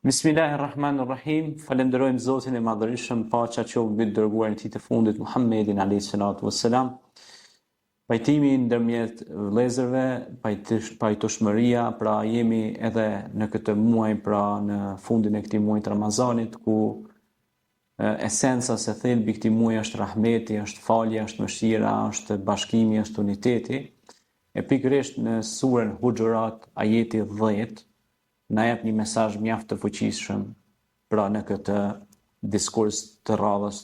Bismillahirrahmanirrahim. Falenderojmë Zotin e Madhërisëm, paqja qoftë mbi dërguarin e tij të fundit Muhammedin alayhi salatu wassalam. Pajtimi ndërmjet vëllezërve, pajtoshmëria, pra jemi edhe në këtë muaj, pra në fundin e këtij muaji të Ramazanit, ku esenca se thelbi i këtij muaji është rahmeti, është falja, është mëshira, është bashkimi, është uniteti. E pikërisht në surën Hujurat, ajeti 10, na jep një mesazh mjaft të fuqishëm pra në këtë diskurs të radhës,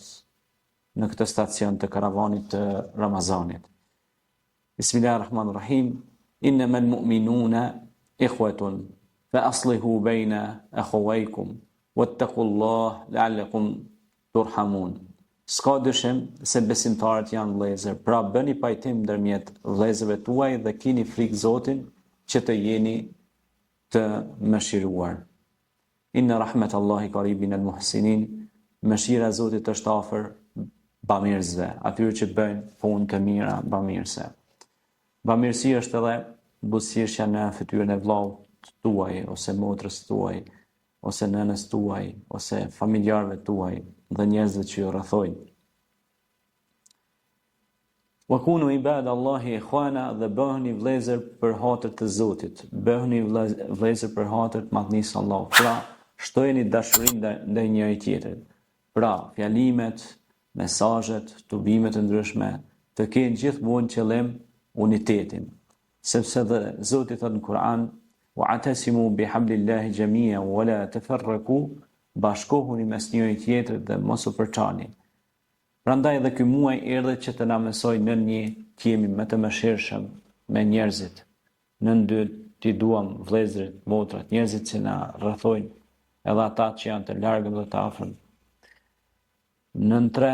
në këtë stacion të karavanit të Ramazanit. Bismillahirrahmanirrahim. Innamal mu'minuna ikhwatun fa aslihu bayna akhawaykum wattaqullaha la'allakum turhamun. S'ka dyshim se besimtarët janë vëllezër, pra bëni pajtim ndërmjet vëllezërve tuaj dhe keni frikë Zotin që të jeni të mëshiruar. Inna rahmetallahi qaribun al muhsinin. Mëshira e Zotit është afër bamirësve, atyre që bëjnë punë të mira bamirëse. Bamirësia është edhe buzëqeshja në fytyrën e vllaut tuaj, ose motrës tuaj, ose nënës tuaj, ose familjarëve tuaj dhe njerëzve që ju rrethojnë. Wa kunu ibadallahi ikhwana, dhe bëheni vëllezër për hatër të Zotit. Bëheni vëllezër për hatër të madhnisë së Allahut. Pra, shtojeni dashurinë ndaj njëri tjetrit. Pra, fjalimet, mesazhet, tubimet e ndryshme të kenë gjithmonë qëllim unitetin. Sepse dhe Zoti thot në Kur'an: "Wa'tasimu bihablillahi jami'an wa la tafarraqu", bashkohuni mes njëri tjetrit dhe mos u përçani. Prandaj edhe ky muaj erdhi që të na mësojë në një që jemi më të mëshirshëm me njerëzit. Në dy t'i duam vëllezërit, motrat, njerëzit që na rrethojnë, edhe ata që janë të largëm dhe të afërm. Në tre,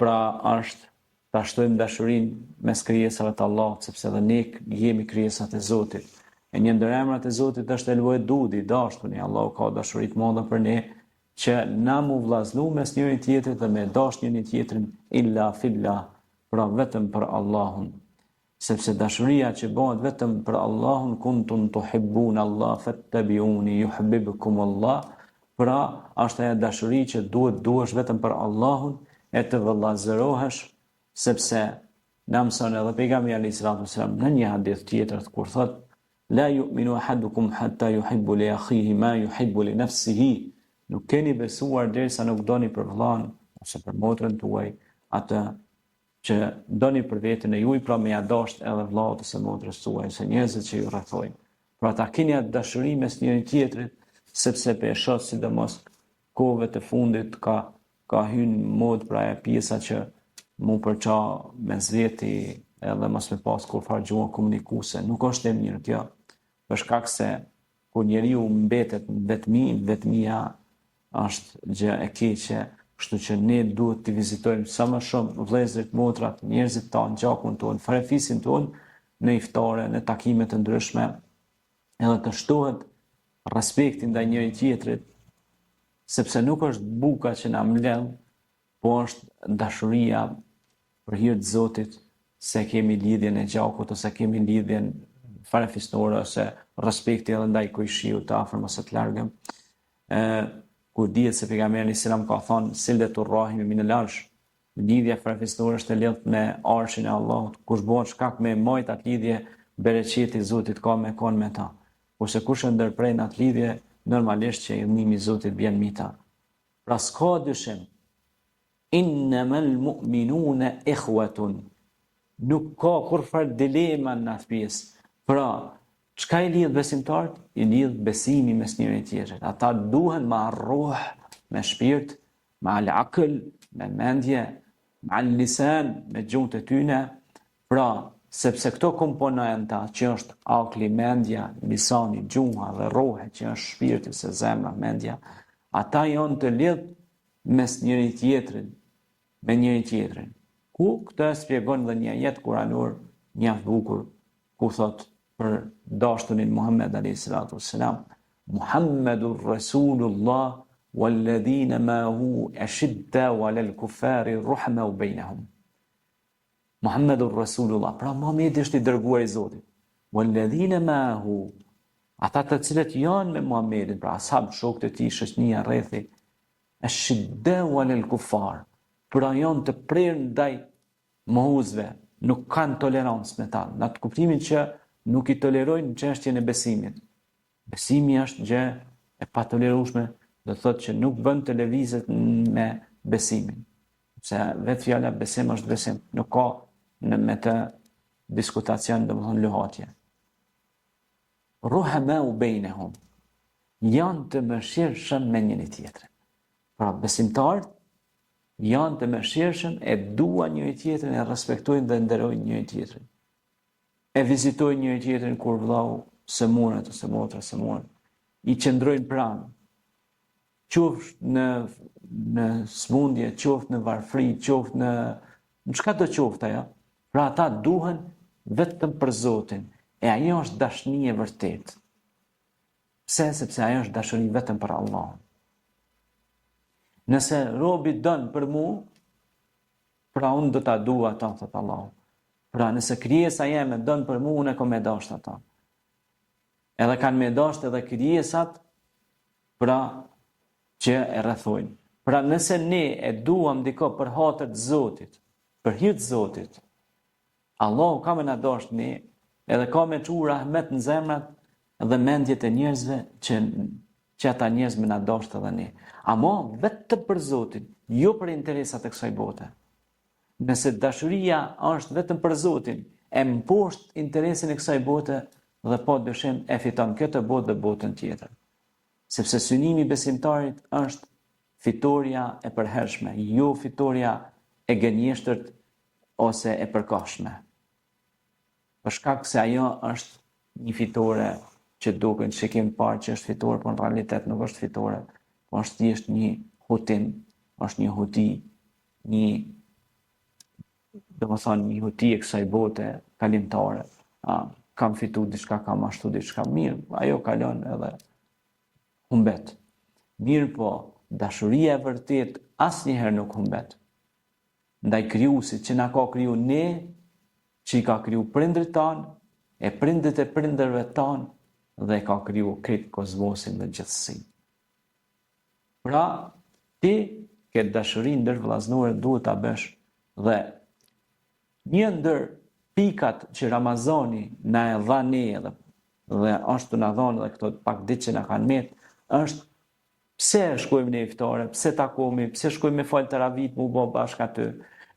pra është ta shtojmë dashurinë mes krijesave të Allahut, sepse edhe ne jemi krijesat e Zotit. E një ndër emrat e Zotit është El-Wadud, dashtuni. Allahu ka dashuri të madhe për ne, që na mu vllaznu mes njëri tjetrit dhe me dash njëri tjetrin illa fillah, pra vetëm për Allahun. Sepse dashuria që bëhet vetëm për Allahun, kuntum tuhibbun Allah fattabi'uni yuhibbukum Allah, pra është ajo dashuri që duhet duhesh vetëm për Allahun e të vëllazërohesh, sepse na mëson edhe pejgamberi alayhis salatu wasalam në një hadith tjetër kur thot: la yu'minu ahadukum hatta yuhibbu li akhihi ma yuhibbu li nafsihi. Nuk keni besuar derisa nuk doni për vëllain ose për motrën tuaj atë që doni për veten e juaj, pra me ja dasht edhe vllaut ose motrës tuaj ose njerëzit që ju rrethojnë. Pra ta keni atë dashuri mes njëri tjetrit, sepse pe shoh sidomos kohëve të fundit ka hyrë mod pra e pjesa që mu përça mes veti edhe mos me pas kur fare gjuhë komunikuese. Nuk është e mirë kjo, për shkak se kur njeriu mbetet vetmia është gjë e keqe, kështu që ne duhet të vizitojmë sa më shumë vëllezërit, motrat, njerëzit tanë, gjakun tonë, farefisin tonë, në iftare, në takime të ndryshme, edhe të shtohet respekti ndaj njëri tjetrit, sepse nuk është buka që na mbledh, po është dashuria për hir të Zotit, se kemi lidhjen e gjakut ose kemi lidhjen farefisnore ose respekti edhe ndaj kujshiut të afërm ose të largëm. Kur dihet se pejgamberi selam ka thënë siletur rahimi min al-arsh, lidhja farefisnore është e lidhur me arshin e Allahut, kush bëhet shkak me majt atë lidhje, bereqeti i Zotit ka me kon me ta. Kurse kush e ndërpren atë lidhje, normalisht që ndihmimi i Zotit bën mbi ta. Pra s'ka dyshim, innamal mu'minuna ikhwatun. Nuk ka kurfar dilema në atë pjesë. Pra, çka i lidh besimtarët? I lidh besimi mes njëri tjetrit. Ata duhen me ruh, me shpirt, me al-aql, me mendje, me al-lisan, me gjuhën e tyre. Pra, sepse këto komponenta që është akli, mendja, lisani, gjuha dhe rohe, që është shpirti, se zemra, mendja, ata janë të lidh mes njëri tjetrit, me njëri tjetrin. Ku këtë shpjegon dhe një ajet kuranor mjaft bukur, ku thot për dashturin Muhammed alayhis salatu wassalam: Muhammedur Rasulullah walladhina ma'ahu ashidda 'alal kuffari ruhamau bainahum. Muhammedur Rasulullah, pra Muhamedi është i dërguar i Zotit. Walladhina ma'ahu, ata të cilët janë me Muhamedit, pra ashab, shokët e tij, shoqënia rrethi, ashiddau alal kufar, pra janë të prerë ndaj mohuzve, nuk kanë tolerancë me ta, në atë kuptimin që nuk i tolerojnë çështjen e besimit. Besimi është gjë e patolerueshme, do thotë që nuk bën të lëvizet me besimin. Se vetë fjala besim është besim, nuk ka me të diskutacion, domethënë luhatje. Ruhamau bainahum, janë të mëshirshëm me njëri tjetrin. Pra besimtarët janë të mëshirshëm, e duan njëri tjetrin, e respektojnë dhe nderojnë njëri tjetrin. E vizitojnë njëri tjetrin kur vllau sëmurët ose motra sëmurët. I qëndrojnë pranë, qoftë në smundje, qoftë në varfëri, qoftë në çka do qoftë ajo. Pra ata duhen vetëm për Zotin, e ajo është dashni e vërtetë. Pse? Sepse ajo është dashuri vetëm për Allahun. Nëse robi don për mua, pra unë do ta dua ata, thot Allahu. Pra nëse krijesa jeme don për mua, unë kam me dashur ata. Edhe kanë me dashur edhe krijesat, pra që e rrethojnë. Pra nëse ne e duam diko për hatër të Zotit, për hir të Zotit, Allahu ka me na dashur ne, edhe ka me çu rahmet në zemrat dhe mendjet e njerëzve që ata njerëz me na dashur edhe ne. Amo vetëm për Zotin, jo për interesat e kësaj bote. Nëse dashuria është vetëm për Zotin, e mposht interesin e kësaj bote dhe po dyshim e fiton këtë botë dhe botën tjetër. Sepse synimi besimtarit është fitoria e përhershme, jo fitoria e gënjeshtërt ose e përkohshme. Për shkak se ajo është një fitore që duket shikim parë që është fitore, por në realitet nuk është fitore, por është thjesht një hutim, është një huti, një huti e kësaj bote kalimtare. Kam fitu diçka, kam ashtu diçka, mirë, ajo kalon edhe humbet. Mirë po, dashuria e vërtet asnjëherë nuk humbet. Ndaj krijuesit që na ka kriju ne, që i ka kriju prindrit tanë, e prindrit e prindërve tanë, dhe ka kriju këtë kozmosin dhe gjithësinë. Pra, ti këtë dashurin ndër vëllazërore duhet ta bësh, dhe një ndër pikat që Ramazani na e dha ne dhe është të na dhënë edhe këto pak ditë që na kanë met, është pse shkojmë në iftare, pse takohemi, pse shkojmë me fal taravit mu bë bashkë aty,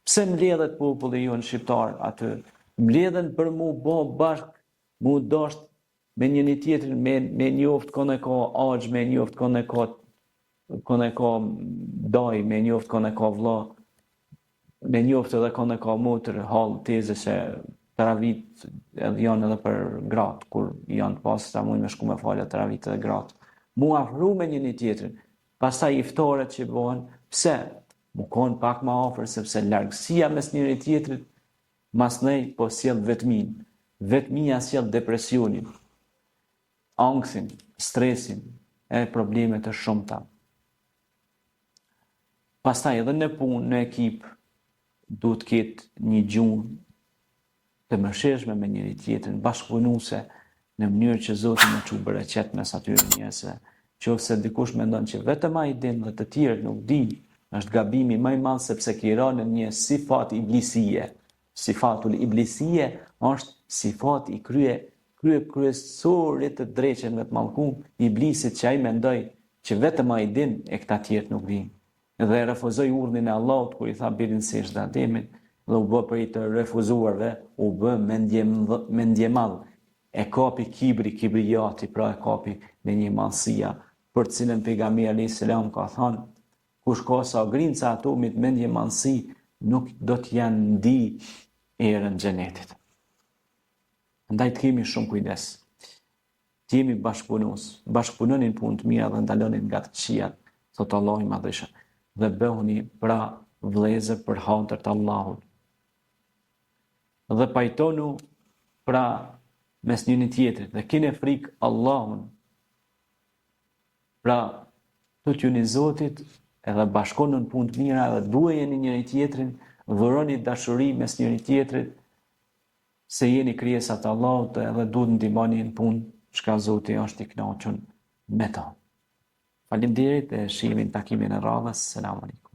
pse mbledhet populli jon shqiptar aty, mbledhen për mu bë bashkë, mu dosht me njëri tjetrin, me njoft kënë e ka agj, me njoft kënë e ka daj, me njoft kënë e ka vlla, me njoft edhe kënë e ka motër, hall teze që taravit edhe janë edhe për gratë, kur janë pas ta mujnë me shku me falja taravit edhe gratë. Mu afru me njëri tjetrin, pastaj iftaret që bëhen, pse? Mu konë pak ma afër, sepse largësia mes njëri tjetrit, mas nej po sjell vetmin. Vetmia sjell depresionin, anksin, stresin, e problemet e shumta. Pastaj edhe në punë, në ekip, duhet ketë një gjuhë të mëshirshme me njëri tjetrin, bashkëpunuese, në mënyrë që Zoti më çu bereqet mes atyre njerëzve. Qofse dikush mendon që vetëm ai din dhe të tjerët nuk dinë, është gabimi më i madh, sepse ki rënë në një sifat iblisie. Sifatul iblisie është sifat i kryesorit të dreqen me të mallkum iblisit, që ai mendoi që vetëm ai din e këta tjerët nuk dinë. Dhe refuzoi urdhrin e Allahut kur i tha birin sejdë Ademit, dhe u bë për i të refuzuarve, u bë mendje madh. E kapi kibrijati, pra e kapi me një madhësia, për të cilën pejgamberi alayhis salam ka thënë, kush ka sa grinca atomit mendje madhësi, nuk do të janë ndi erën xhenetit. Andaj të kemi shumë kujdes. Të jemi bashkëpunues, bashkëpunonin punë të mira dhe ndalonin nga të këqijat, thot Allahu i Madhëshëm, dhe bëhuni pra vëllezër për hapër të Allahut. Dhe pajtonu pra mes njëri tjetrit dhe keni frikë Allahun. Pra, tutjuni Zotit edhe bashkonu në punë të mira dhe duajeni njëri tjetrin, dhuroni dashuri mes njëri tjetrit, se jeni krijesa të Allahut edhe duhet ndihmoni në punë çka Zoti është i kënaqur me ta. Faleminderit e shihemi në takimin e radhës. Selam aleikum.